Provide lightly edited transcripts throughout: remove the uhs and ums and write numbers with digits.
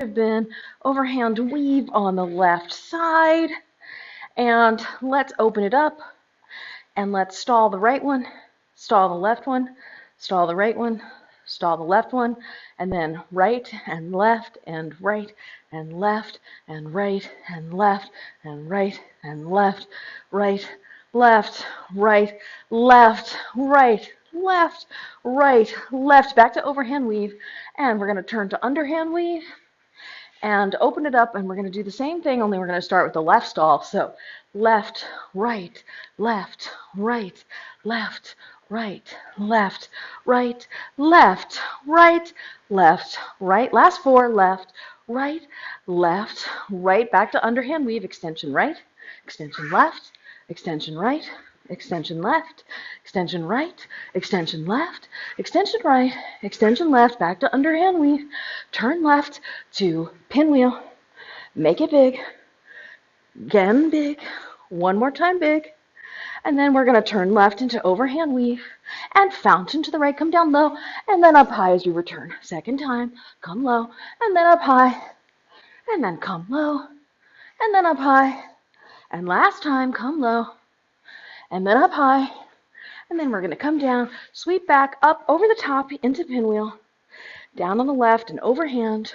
have been overhand weave on the left side. And let's open it up. And let's stall the right one, stall the left one, stall the right one, stall the left one, and then right and left and right and left and right and left and right and left, right, left, right, left, right, left, right, left, back to overhand weave, and we're going to turn to underhand weave and open it up, and we're going to do the same thing, only we're going to start with the left stall. So left, right, left, right, left, right, left, right, left, right, left, right. Last four, left, right, back to underhand weave, extension right, extension left, extension right, extension left, extension right, extension left, extension right, extension left, back to underhand weave, turn left to pinwheel, make it big, again big, one more time big, and then we're going to turn left into overhand weave and fountain to the right, come down low, and then up high as you return. Second time, come low, and then up high, and then come low, and then up high, and last time, come low, and then up high, and then we're going to come down, sweep back up over the top into pinwheel, down on the left and overhand,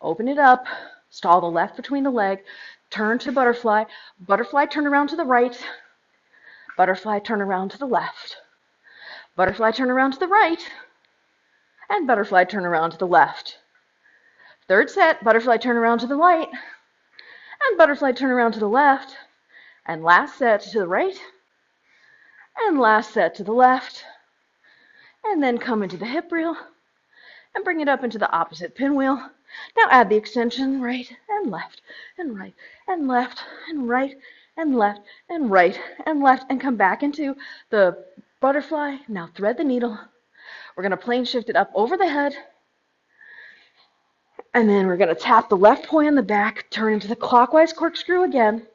open it up, stall the left between the leg, turn to butterfly, butterfly turn around to the right, butterfly turn around to the left, butterfly turn around to the right, and butterfly turn around to the left. Third set, butterfly turn around to the right, and butterfly turn around to the left, and last set to the right, and last set to the left, and then come into the hip reel, and bring it up into the opposite pinwheel. Now add the extension right and left, and right, and left, and right, and left, and right, and left, and come back into the butterfly. Now thread the needle. We're going to plane shift it up over the head, and then we're going to tap the left poi on the back, turn into the clockwise corkscrew again,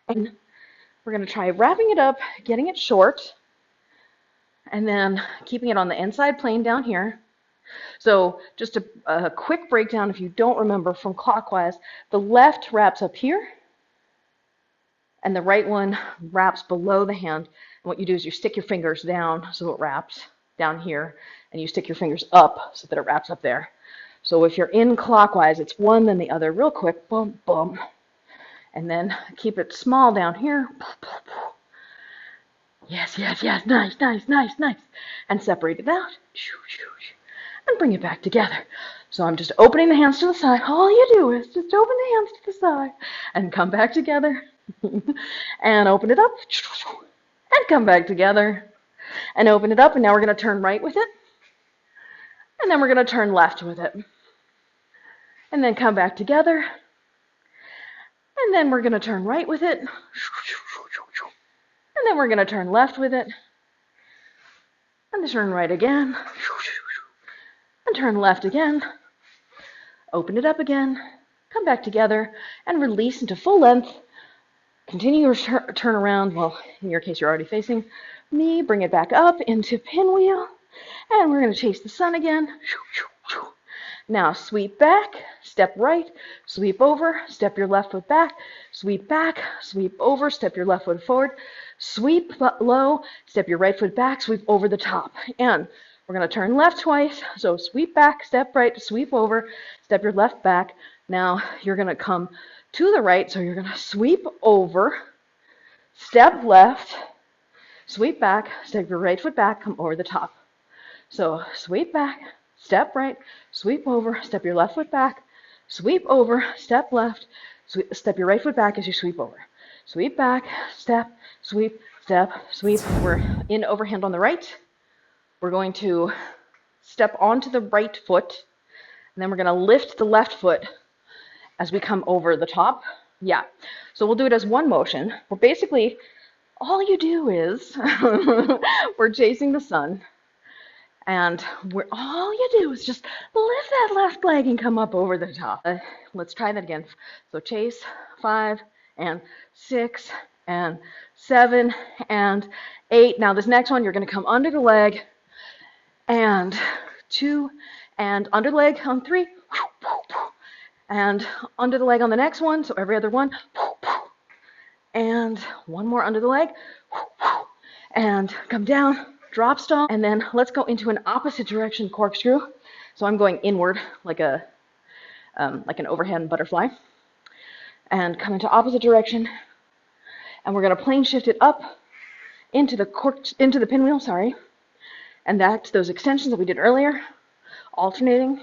and we're going to try wrapping it up, getting it short, and then keeping it on the inside plane down here. So just a quick breakdown, if you don't remember from clockwise, the left wraps up here, and the right one wraps below the hand. And what you do is you stick your fingers down so it wraps down here, and you stick your fingers up so that it wraps up there. So if you're in clockwise, it's one, then the other, real quick, boom, boom. And then keep it small down here. Yes, yes, yes, nice, nice, nice, nice. And separate it out. And bring it back together. So I'm just opening the hands to the side. All you do is just open the hands to the side and come back together. And open it up. And come back together. And open it up. And now we're going to turn right with it. And then we're going to turn left with it. And then come back together. And then we're going to turn right with it. And then we're going to turn left with it. And then turn right again. And turn left again. Open it up again. Come back together. And release into full length. Continue your turn around. Well, in your case, you're already facing me. Bring it back up into pinwheel. And we're going to chase the sun again. Now sweep back, step right, sweep over, step your left foot back, sweep over, step your left foot forward, sweep low, step your right foot back, sweep over the top. And we're going to turn left twice. So sweep back, step right, sweep over, step your left back. Now you're going to come to the right. So you're going to sweep over, step left, sweep back, step your right foot back, come over the top. So sweep back, step right, sweep over, step your left foot back, sweep over, step left, step your right foot back as you sweep over. Sweep back, step, sweep, step, sweep. We're in overhand on the right. We're going to step onto the right foot, and then we're going to lift the left foot as we come over the top. Yeah, so we'll do it as one motion. We're basically, all you do is, we're chasing the sun. And all you do is just lift that left leg and come up over the top. Let's try that again. So chase, 5 and 6 and 7 and 8. Now this next one, you're going to come under the leg and 2 and under leg on 3 And under the leg on the next one, so every other one. And one more under the leg. And come down, drop stall, and then let's go into an opposite direction corkscrew. So I'm going inward like an overhand butterfly. And come into opposite direction. And we're going to plane shift it up into the pinwheel, sorry. And that's those extensions that we did earlier, alternating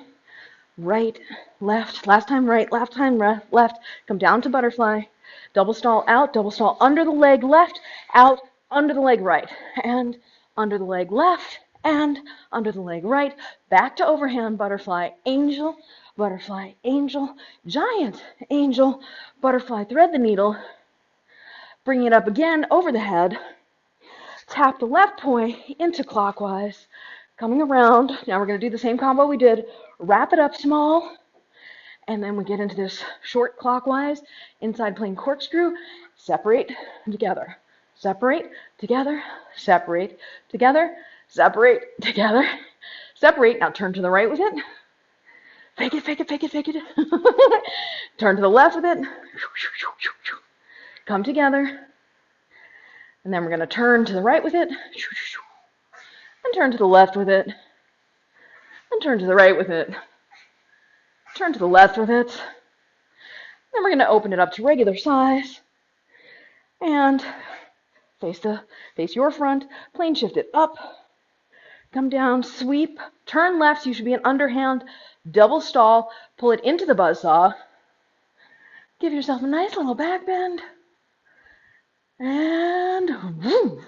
right, left, last time right, last time left, come down to butterfly, double stall out, double stall under the leg left, out, under the leg right, and under the leg left, and under the leg right, back to overhand butterfly, angel, giant, angel, butterfly, thread the needle, bring it up again over the head, tap the left poi into clockwise, coming around. Now we're going to do the same combo we did, wrap it up small, and then we get into this short clockwise, inside plane corkscrew, separate together, separate together, separate together, separate together, separate. Now turn to the right with it. Fake it, fake it, fake it, fake it. Turn to the left with it. Come together. And then we're going to turn to the right with it. And turn to the left with it. And turn to the right with it. Turn to the left with it. Then we're going to open it up to regular size. And face your front. Plane shift it up. Come down, sweep, turn left. So you should be an underhand. Double stall. Pull it into the buzzsaw. Give yourself a nice little back bend. And woo.